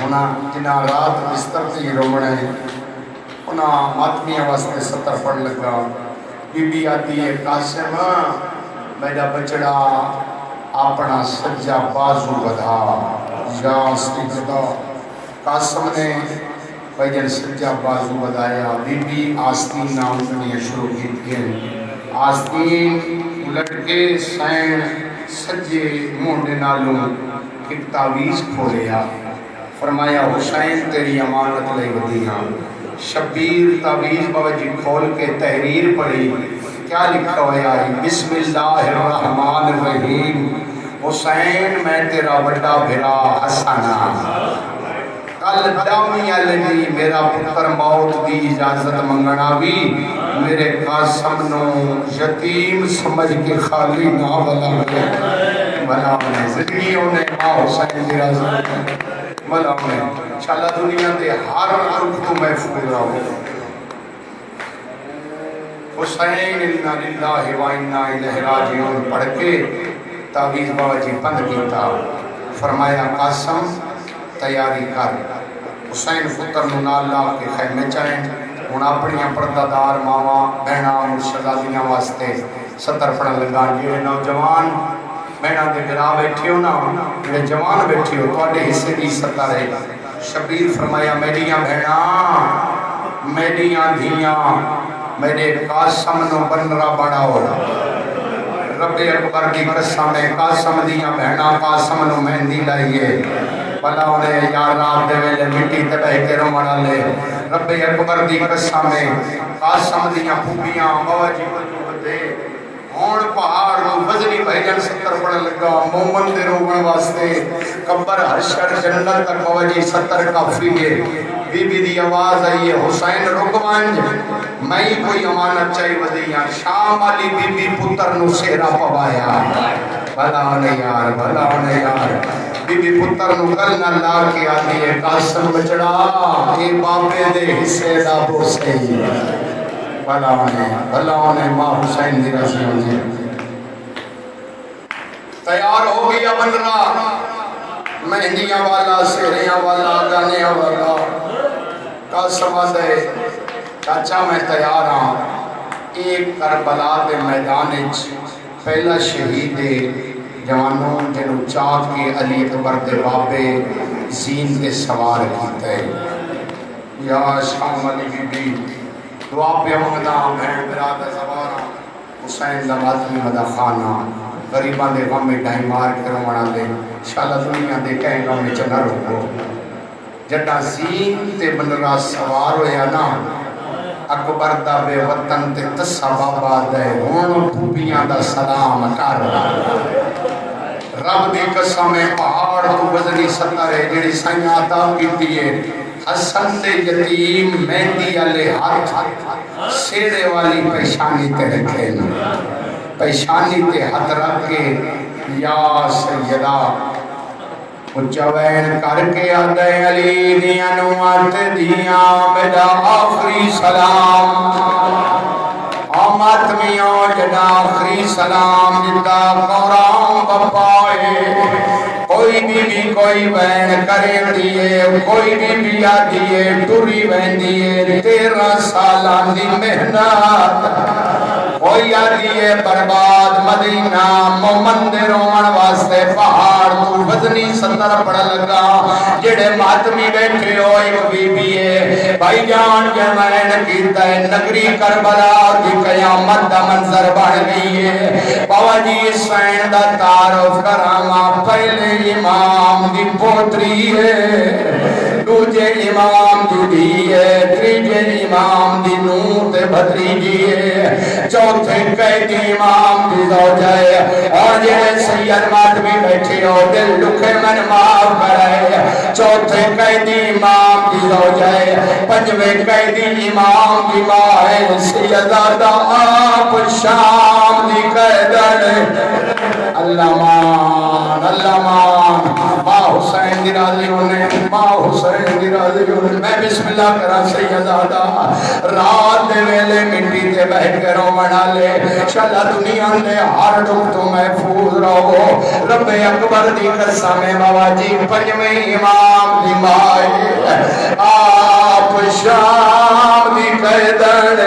انہاں جنہاں رات بستر تے رومنے انہاں ماتمیاں واسطے ستر پڑھ لگا، بی بی آتی ہے قاسم میرا بچڑا اپنا سجا بازو بدھا یا سجدہ قاسم نے بھائی سجا بازو بدھایا بی بی آستین نام دنیا شروع کی تھی آستین الٹ کے سین سجے مونڈے نالوں ایک تعویز کھولیا فرمایا حسین تیری امانت لے ودیاں شبیر تعویز باوجی کھول کے تحریر پڑھی کیا لکھا ہوا ہے بسم اللہ الرحمن الرحیم حسین میں تیرا بڑا بھرا حسنا کل دامی علی میرا پتر موت دی اجازت منگنا بھی میرے قاسم نو یتیم سمجھ کے خالی نہ بلا میں زندگی ہونے ماں حسین دی رازت بلا میں انشاءاللہ دنیا دے ہر عرب کو محفوظ رہو حسین انا للہ و انا الیہ راجعون پڑھ کے تعویذ بابا جی بند کیتا فرمایا قاسم تیاری کر حسین پتر نو نال لا کے خیمے چائیں ہن اپنی پردہ دار ماواں بہناں مرشدادیاں واسطے ستر پڑھن لگا جڑے نوجوان بہناں دے گھراں بیٹھے ہو نا جڑے جوان بیٹھے ہو تواڈے حصے دی ستر ہے شبیر فرمایا میریاں بہناں میریاں دھیاں میرے قاسم نو بنرا بناؤ رب اکبر دی قسم ہے قاسم دیاں بہناں قاسم نو مہندی لائیے بلا انہیں یار رات دے ویلے مٹی تے بہ کے رومن والے رب اکبر دی قسم ہے قاسم دیاں پھوپیاں بابا جی وجود دے ہون پہاڑ نو وزنی بھیجن ستر پڑھن لگا مومن دے رومن واسطے قبر حشر جنت تک بابا جی ستر کافی ہے بی بی دی آواز آئی ہے حسین رکوانج میں کوئی امانت چاہی ودیاں شام والی بی بی پتر نو سیرا پوایا بھلا ہونے یار بھلا ہونے یار بی بی پتر نو کل نہ لا کے آتی ہے قاسم بچڑا اے بابے دے حصے دا بوسے بھلا ہونے ماں حسین دی رضی ہونے تیار ہو گیا بنرا مہندیاں والا سیریاں والا گانے والا قاسم آدھے چاچا میں تیار ہاں ایک کربلا دے میدان پہلا شہید جوانوں جنو چاک کے علی اکبر دے بابے زین کے سوار کیتا ہے یا شام علی بی بی دعا پہ منگنا بہن برادر سوارا حسین لماتمی مدہ خانہ غریبان دے غم میں ڈائیں مار کے رومنا دے انشاءاللہ دنیا دے کہیں غم میں چنہ رکھو جٹا زین تے بنرا سوار ہویا نا اکبر دا بے وطن تے تسا بابا دے ہون پھوپیاں دا سلام کر رب دی قسم پہاڑ تو وزنی ستر ہے جڑی سائیں عطا کیتی ہے حسن دے یتیم مہندی علی ہاتھ سیڑے والی پیشانی تے رکھے پیشانی تے ہاتھ رکھ کے یا سیدہ مجوین کر کے آدھے علی دیاں نوات دیاں میرا آخری سلام آماتمیوں جنا آخری سلام جتا قرآن بپائے کوئی بھی کوئی بین کرے دیئے کوئی بھی آدھیے ٹوری بین دیئے 13 سالان دی محنت کوئی آدھیے برباد مدینہ مومن دے رومن واسطے پہاڑ تو وزنی ستر پڑ لگا جڑے ماتمی بیٹھے ہو ایک بی بی ہے بھائی جان جمعین کیتا ہے نگری کربلا دی قیامت دا منظر بڑھ گئی ہے بابا جی حسین دا تعارف کراما پہلے امام دی پوتری ہے دوجے امام دی دی ہے تریجے امام دی نو تے بھتریجی ہے چوتھے قیدی امام دی زوجہ ہے اور جنہیں سید ماتمی بیٹھے ہو دل لکھے من معاف کرائے چوتھے قیدی امام دی زوجہ ہے پنجویں قیدی امام دی ماں ہے سیدہ آپ شام دی قیدن اللہ مان ماں حسین دی راضی ہونے ماں حسین دی راضی ہونے میں بسم اللہ کرا سیدہ رات دے ویلے مٹی تے بہ کے رومنا لے شالا دنیا دے ہر دکھ تو محفوظ رہو رب اکبر دی قسم بابا جی پنجویں امام دی مائے آپ شام دی قیدن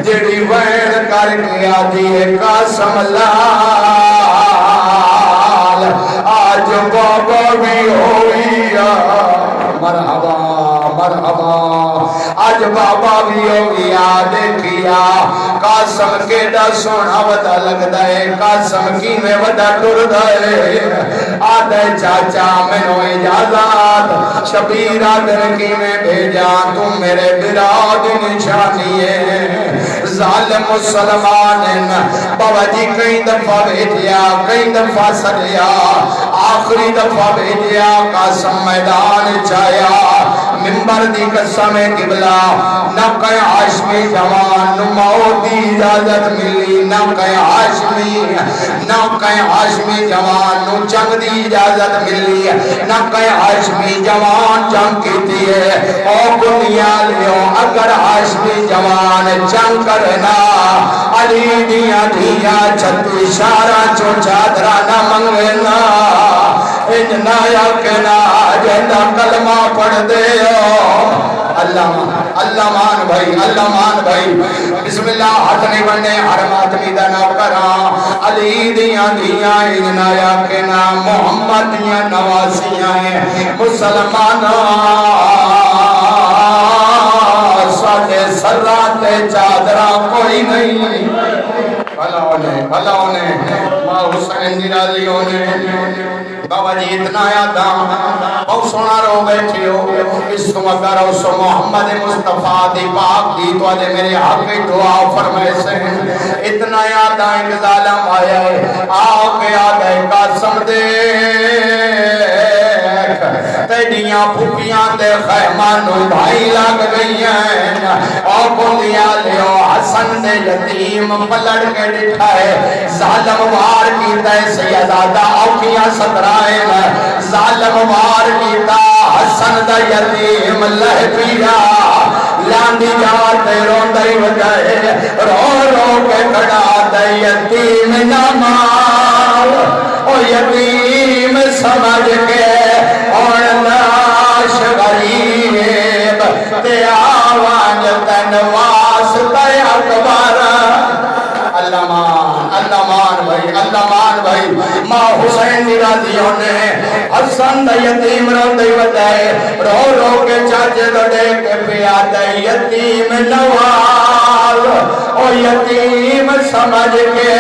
جڑی وین کر کے دی قسم لال آج بابا بھی ہوئی مرحبا مرحبا آج بابا بھی ہوئی دیکھیا قاسم کیڑا سونا ودا لگدا ہے قاسم کی میں ودا ٹردا ہے آدھے چاچا مینوں اجازت شبیر آدھر کی میں بھیجا تم میرے براد نشانی ہے ظالم مسلمان بابا جی کئی دفعہ بھیجیا کئی دفعہ سڑیا آخری دفعہ بھیجیا قاسم میدان چایا منبر دی قسم قبلہ نہ کہیں ہاشمی جوان نو موت دی اجازت ملی نہ کہیں ہاشمی جوان نو جنگ دی اجازت ملی نہ کہیں ہاشمی جوان جنگ کیتی ہے او دنیا لیو اگر ہاشمی جوان جنگ کرنا علی دیاں دھیاں چھتی شارہ چو چادرہ نہ منگنا اجنا یا کنا جہنا کلمہ پڑھ دے اللہ مان بھائی بسم اللہ ہاتھ نہیں بننے حرم آدمی دا نام کرا علی دیاں دیاں اجنا یا کنا محمد دیاں نواسیاں مسلمان ساڑھے سراتے چادرہ کوئی نہیں بھلا ہونے ماں حسین جی راضی ہونے بابا جی اتنا یادا بہت سونا رو بیٹھے ہو اس کو مگر اس محمد مصطفیٰ دی پاک دی تو آدھے میرے حق کی دعا فرمائے سے اتنا یادا ایک ظالم آیا ہے آؤ کے آگئے قاسم دیکھ تیڑیاں پھوپیاں دے خیمانو بھائی لگ گئی ہیں اور بندیاں لیو حسن دے یتیم پلڑ کے ڈٹھا ہے ظالم وار کیتا ہے سیدادہ اوکیاں سترائن ظالم وار کیتا حسن دے یتیم لہ پیا لاندی جاتے روندائی وجائے رو رو کے کھڑا دے یتیم نمال او یتیم سمجھ کے اور لاش غریب تے آوانج تنواس تے اکبر اللہ مان بھائی ماں حسین راضیوں نے حسن دا یتیم رو دے وجائے رو رو کے چاچے دڑے کے پیا دے یتیم نوال او یتیم سمجھ کے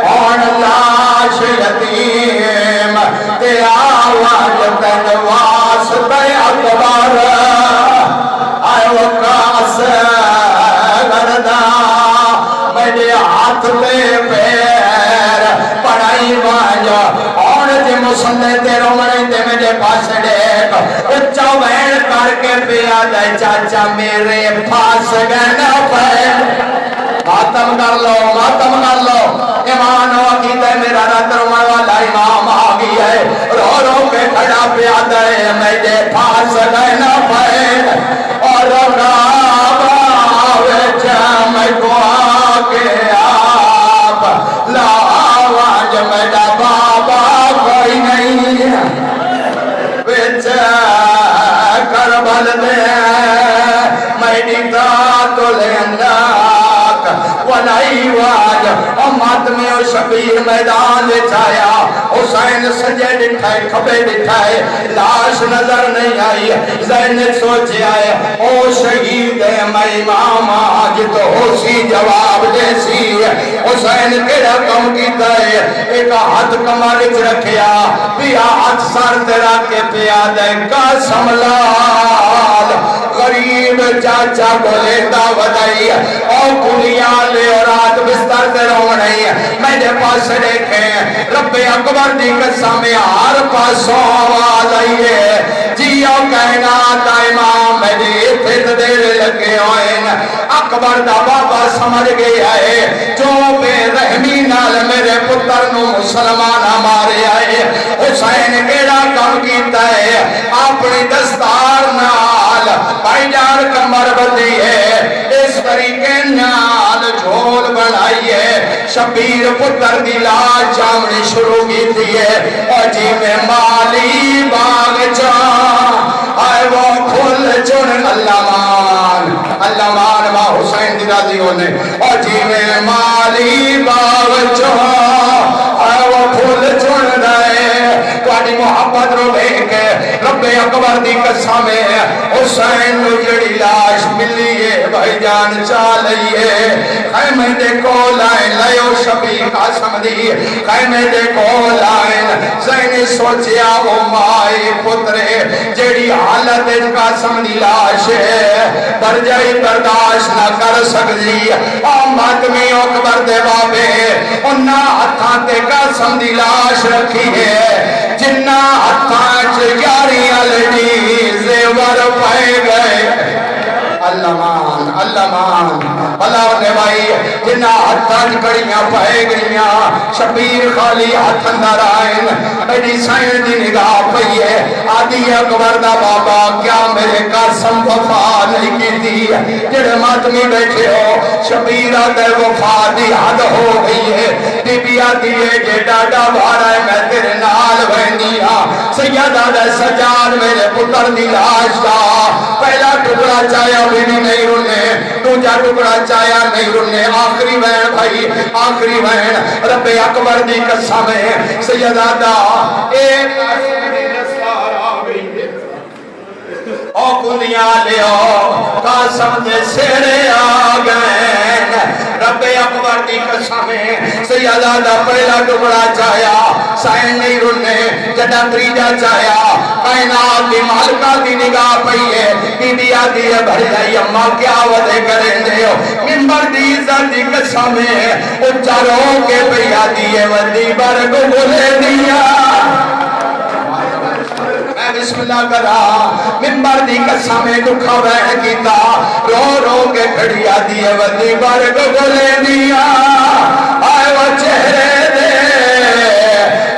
اور لاش یتیم تے آواز تنواس تے اکبر آئے وقاس گردہ میرے ہاتھ پہ پیر پڑھائی وانجا اور جی مسلے تے رومنے تے میرے پاس دیکھ اچھا وین کر کے پیا دے چاچا میرے پاس گنا پیر ماتم کر لو ایمان و عقیدہ میرا رات رومن والا امام آگی ہے رو رو کے کھڑا پیا دے میرے پاس گنا پیر اور راب آوے جامع کو آگے آپ لاواج میرا بابا کوئی نہیں بچ کربل دے میری دات لینداک ولائی واج امت میں او شبیر میدان لے چایا حسین سجے ڈٹھائے کھبے ڈٹھائے لاش نظر نہیں آئی زین سوچے آئے او شہید میں امام آج تو ہو سی جواب دے سی حسین کیڑا کم کیتا ہے ایک ہاتھ کمارچ رکھیا پیا ہاتھ سار تیرا کے پیا دے قاسم لال غریب چاچا بولے دا ودائی او کلیاں لے اور رات بستر دے رو نہیں میرے پاس دیکھیں رب اکبر دی قسم ہر پاسوں آواز آئیے جیو کہنا تا امام میرے اتھت دیر لگے ہوئیں اکبر دا بابا سمجھ گیا ہے جو بے رحمی نال میرے پتر نو مسلمان ہمارے آئے حسین کیڑا کم کیتا ہے اپنی دستار نال بھائی جان کمر بدی ہے اس طریقے نال جھول بڑھائی ہے شبیر پتر دی لاش جامنی شروع کی تھی ہے اور جی میں مالی باغ جان آئے وہ کھل چن اللہ مان ماں حسین دی راضی ہونے اور جی میں مالی خالی باغ چو وہ پھول چن رہے تھوڑی محبت رو دیکھ رب اکبر دی قسم حسین نو جڑی لاش ملی ہے بھائی جان چالئیے خیمے دے کول آئیں لیو شبیر قاسم دی خیمے دے کول آئیں زین سوچیا او مائی پترے جڑی حالت قاسم دی لاش ہے برجائی برداشت نہ کر سکتی ماتمی اکبر دے بابے انہا ہتھاں تے قاسم دی لاش رکھی ہے جنہ ہتھاں چ یاریاں لڑی زیور پائے گئے اللہ مان بھلا ہونے بھائی جنہ ہتھاں کڑیاں پائے گئیاں شبیر خالی ہاتھ اندر آئیں ایڈی سائن دی نگاہ پئی ہے آدھی اکبر دا بابا کیا میرے قاسم وفا نہیں کی دی جڑے ماتمی بیٹھے ہو شبیر آدھے وفا دی حد ہو گئی ہے بی بی آدھی ہے کہ ڈاڈا بھارا ہے میں تیرے نال بہنی ہاں سیدہ دے سجاد میرے پتر دی لاش دا پہلا ٹکڑا چاہیا بھی نہیں رونے دوجا ٹکڑا چاہیا نہیں رونے آخری بہن بھائی آخری بہن رب اکبر دی قسم ہے سیدہ دا ایک او کنیاں لیو قاسم دے سیڑے آگئے رب اکبر دی قسم ہے سیدہ دا پہلا ٹکڑا چاہیا سائن نہیں رونے جڑا تریجا چاہیا کائنات دی مالکہ دی نگاہ پئی ہے بی بی آدھی ہے بھر جائی اماں کیا وعدے کریں دے ہو منبر دی عزت دی قسم ہے اچھا رو کے پئی آدھی ہے ودی برگ بولے دیا بسم اللہ کرا منبر دی قسم دکھا بہن کیتا رو رو کے کھڑی آدھی ہے ودی برگ بولے دیا آئے وہ چہرے دے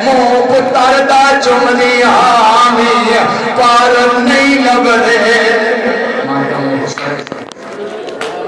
منہ پتر دا چمنی آمی پر نہیں لب